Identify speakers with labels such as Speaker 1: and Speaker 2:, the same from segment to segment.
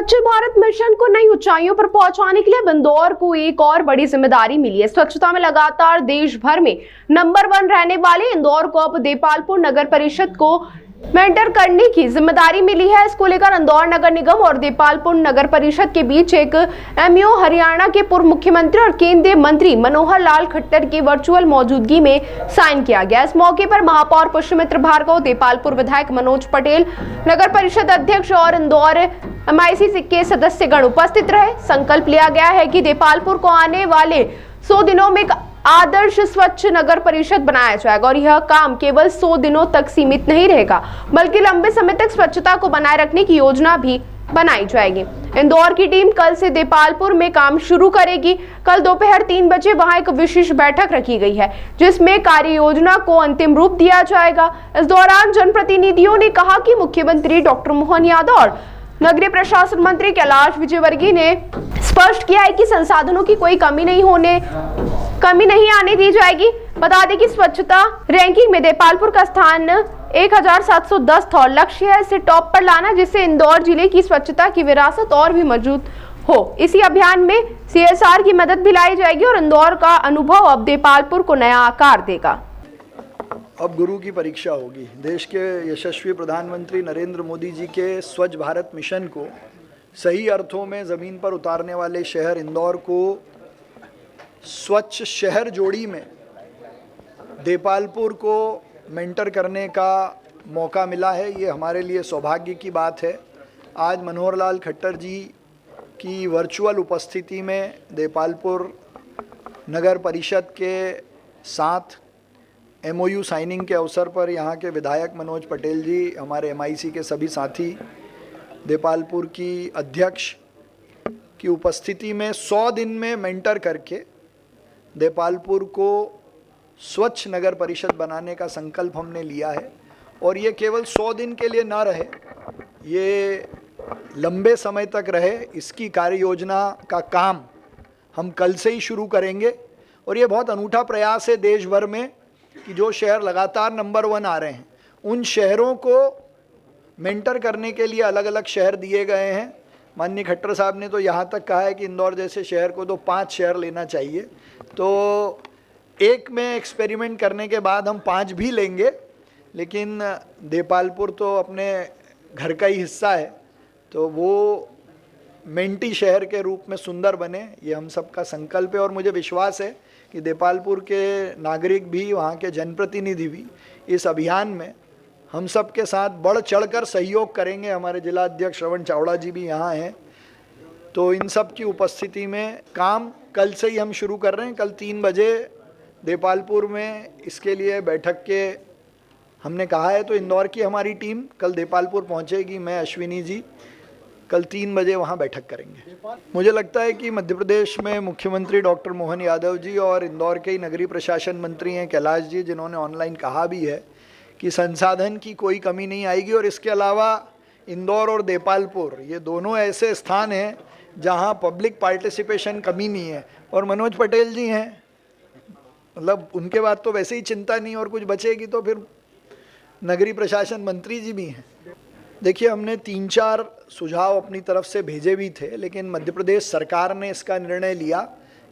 Speaker 1: स्वच्छ भारत मिशन को नई ऊंचाइयों पर पहुंचाने के लिए इंदौर को एक और बड़ी जिम्मेदारी मिली है। स्वच्छता में लगातार देश भर में नंबर 1 रहने वाले इंदौर को अब देपालपुर नगर परिषद को मेंटर करने की जिम्मेदारी मिली है। इसको लेकर इंदौर नगर निगम और देपालपुर नगर परिषद के बीच एक एमओयू हरियाणा के पूर्व मुख्यमंत्री और केंद्रीय मंत्री मनोहर लाल खट्टर की वर्चुअल मौजूदगी में साइन किया गया। इस मौके पर महापौर पुष्यमित्र भार्गव, देपालपुर विधायक मनोज पटेल, नगर परिषद अध्यक्ष और इंदौर एमआईसी के सदस्यगण उपस्थित रहे। संकल्प लिया गया है कि देपालपुर को आने वाले 100 दिनों में आदर्श स्वच्छ नगर परिषद बनाया जाएगा और यह काम केवल 100 दिनों तक सीमित नहीं रहेगा, बल्कि लंबे समय तक स्वच्छता को बनाए रखने की योजना भी बनाई जाएगी। इंदौर की टीम कल से देपालपुर में काम शुरू करेगी। कल दोपहर 3 बजे वहां एक विशेष बैठक रखी गई है, जिसमें कार्य योजना को अंतिम रूप दिया जाएगा। इस दौरान जनप्रतिनिधियों ने कहा कि मुख्यमंत्री डॉक्टर मोहन यादव और नगरीय प्रशासन मंत्री कैलाश विजयवर्गीय ने स्पष्ट किया है कि संसाधनों की कोई कमी नहीं आने दी जाएगी। बता दें कि स्वच्छता रैंकिंग में देपालपुर का स्थान 1710 था और लक्ष्य है इसे टॉप पर लाना, जिससे इंदौर जिले की स्वच्छता की विरासत और भी मजबूत हो। इसी अभियान में सीएसआर की मदद भी लाई जाएगी और इंदौर का अनुभव अब देपालपुर को नया आकार देगा।
Speaker 2: अब गुरु की परीक्षा होगी। देश के यशस्वी प्रधानमंत्री नरेंद्र मोदी जी के स्वच्छ भारत मिशन को सही अर्थों में ज़मीन पर उतारने वाले शहर इंदौर को स्वच्छ शहर जोड़ी में देपालपुर को मेंटर करने का मौका मिला है। ये हमारे लिए सौभाग्य की बात है। आज मनोहर लाल खट्टर जी की वर्चुअल उपस्थिति में देपालपुर नगर परिषद के साथ एमओयू साइनिंग के अवसर पर यहाँ के विधायक मनोज पटेल जी, हमारे एमआईसी के सभी साथी, देपालपुर की अध्यक्ष की उपस्थिति में 100 दिन में मेंटर करके देपालपुर को स्वच्छ नगर परिषद बनाने का संकल्प हमने लिया है। और ये केवल 100 दिन के लिए ना रहे, ये लंबे समय तक रहे। इसकी कार्य योजना का काम हम कल से ही शुरू करेंगे। और ये बहुत अनूठा प्रयास है देश भर में कि जो शहर लगातार नंबर 1 आ रहे हैं, उन शहरों को मेंटर करने के लिए अलग अलग शहर दिए गए हैं। माननीय खट्टर साहब ने तो यहाँ तक कहा है कि इंदौर जैसे शहर को तो 5 शहर लेना चाहिए। तो एक में एक्सपेरिमेंट करने के बाद हम 5 भी लेंगे, लेकिन देपालपुर तो अपने घर का ही हिस्सा है, तो वो मेंटी शहर के रूप में सुंदर बने, ये हम सबका संकल्प है। और मुझे विश्वास है कि देपालपुर के नागरिक भी, वहाँ के जनप्रतिनिधि भी इस अभियान में हम सब के साथ बढ़ चढ़कर सहयोग करेंगे। हमारे जिला अध्यक्ष श्रवण चावड़ा जी भी यहाँ हैं। तो इन सब की उपस्थिति में काम कल से ही हम शुरू कर रहे हैं। कल 3 बजे देपालपुर में इसके लिए बैठक के हमने कहा है। तो इंदौर की हमारी टीम कल देपालपुर पहुँचेगी। मैं, अश्विनी जी कल 3 बजे वहाँ बैठक करेंगे। मुझे लगता है कि मध्य प्रदेश में मुख्यमंत्री डॉक्टर मोहन यादव जी और इंदौर के ही नगरीय प्रशासन मंत्री हैं कैलाश जी, जिन्होंने ऑनलाइन कहा भी है कि संसाधन की कोई कमी नहीं आएगी। और इसके अलावा इंदौर और देपालपुर ये दोनों ऐसे स्थान हैं जहाँ पब्लिक पार्टिसिपेशन कमी नहीं है। और मनोज पटेल जी हैं, मतलब उनके बाद तो वैसे ही चिंता नहीं, और कुछ बचेगी तो फिर नगरीय प्रशासन मंत्री जी भी हैं। देखिए, हमने 3-4 सुझाव अपनी तरफ से भेजे भी थे, लेकिन मध्य प्रदेश सरकार ने इसका निर्णय लिया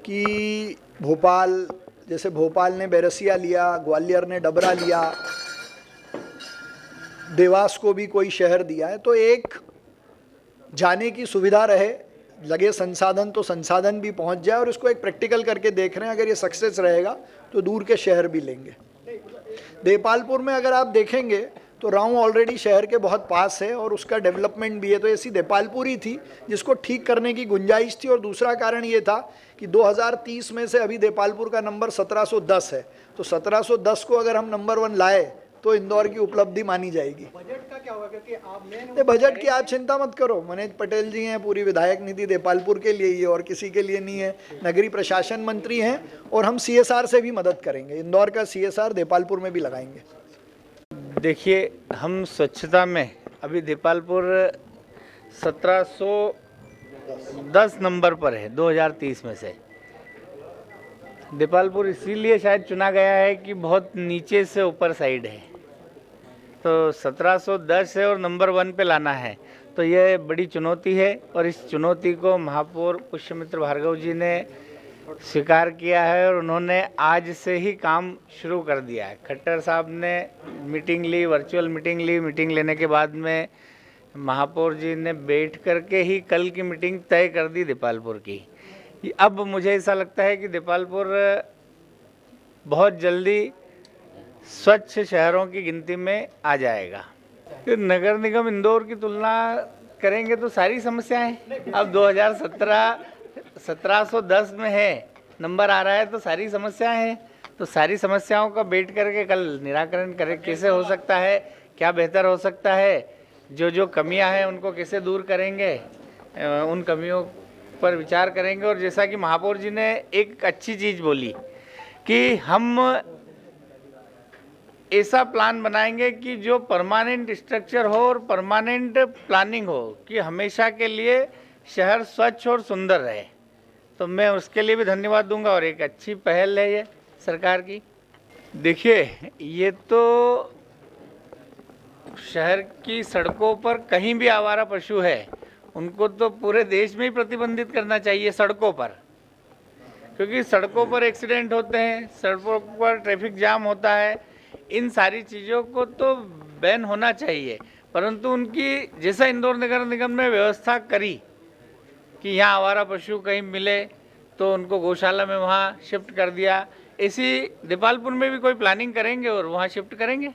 Speaker 2: कि भोपाल, जैसे भोपाल ने बैरसिया लिया, ग्वालियर ने डबरा लिया, देवास को भी कोई शहर दिया है, तो एक जाने की सुविधा रहे, लगे संसाधन तो संसाधन भी पहुंच जाए। और इसको एक प्रैक्टिकल करके देख रहे हैं, अगर ये सक्सेस रहेगा तो दूर के शहर भी लेंगे। देपालपुर में अगर आप देखेंगे तो राव ऑलरेडी शहर के बहुत पास है और उसका डेवलपमेंट भी है। तो ऐसी देपालपुर ही थी जिसको ठीक करने की गुंजाइश थी। और दूसरा कारण ये था कि 2030 में से अभी देपालपुर का नंबर 1710 है। तो 1710 को अगर हम नंबर 1 लाए तो इंदौर की उपलब्धि मानी जाएगी।
Speaker 3: बजट का क्या होगा, क्योंकि आप
Speaker 2: बजट की आप चिंता मत करो, मनोज पटेल जी हैं, पूरी विधायक निधि देपालपुर के लिए ही है और किसी के लिए नहीं है। नगरीय प्रशासन मंत्री हैं और हम सीएसआर से भी मदद करेंगे। इंदौर का सीएसआर देपालपुर में भी लगाएंगे।
Speaker 4: देखिए, हम स्वच्छता में अभी देपालपुर 1710 नंबर पर है 2030 में से। देपालपुर इसीलिए शायद चुना गया है कि बहुत नीचे से ऊपर साइड है, तो 1710 है और नंबर 1 पे लाना है। तो ये बड़ी चुनौती है और इस चुनौती को महापौर पुष्यमित्र भार्गव जी ने स्वीकार किया है और उन्होंने आज से ही काम शुरू कर दिया है। खट्टर साहब ने मीटिंग ली, वर्चुअल मीटिंग ली। मीटिंग लेने के बाद में महापौर जी ने बैठ करके ही कल की मीटिंग तय कर दी दीपालपुर की। अब मुझे ऐसा लगता है कि दीपालपुर बहुत जल्दी स्वच्छ शहरों की गिनती में आ जाएगा। तो नगर निगम इंदौर की तुलना करेंगे तो सारी समस्याएं अब 1710 में है, नंबर आ रहा है तो सारी समस्याएं हैं। तो सारी समस्याओं का बैठ करके कल निराकरण करें, कैसे हो सकता है, क्या बेहतर हो सकता है, जो कमियां हैं उनको कैसे दूर करेंगे, उन कमियों पर विचार करेंगे। और जैसा कि महापौर जी ने एक अच्छी चीज़ बोली कि हम ऐसा प्लान बनाएंगे कि जो परमानेंट स्ट्रक्चर हो और परमानेंट प्लानिंग हो कि हमेशा के लिए शहर स्वच्छ और सुंदर रहे। तो मैं उसके लिए भी धन्यवाद दूंगा और एक अच्छी पहल है ये सरकार की। देखिए, ये तो शहर की सड़कों पर कहीं भी आवारा पशु है उनको तो पूरे देश में ही प्रतिबंधित करना चाहिए सड़कों पर, क्योंकि सड़कों पर एक्सीडेंट होते हैं, सड़कों पर ट्रैफिक जाम होता है। इन सारी चीज़ों को तो बैन होना चाहिए, परंतु उनकी जैसा इंदौर नगर निगम ने व्यवस्था करी कि यहाँ आवारा पशु कहीं मिले तो उनको गौशाला में वहाँ शिफ्ट कर दिया, ऐसी दीपालपुर में भी कोई प्लानिंग करेंगे और वहाँ शिफ्ट करेंगे।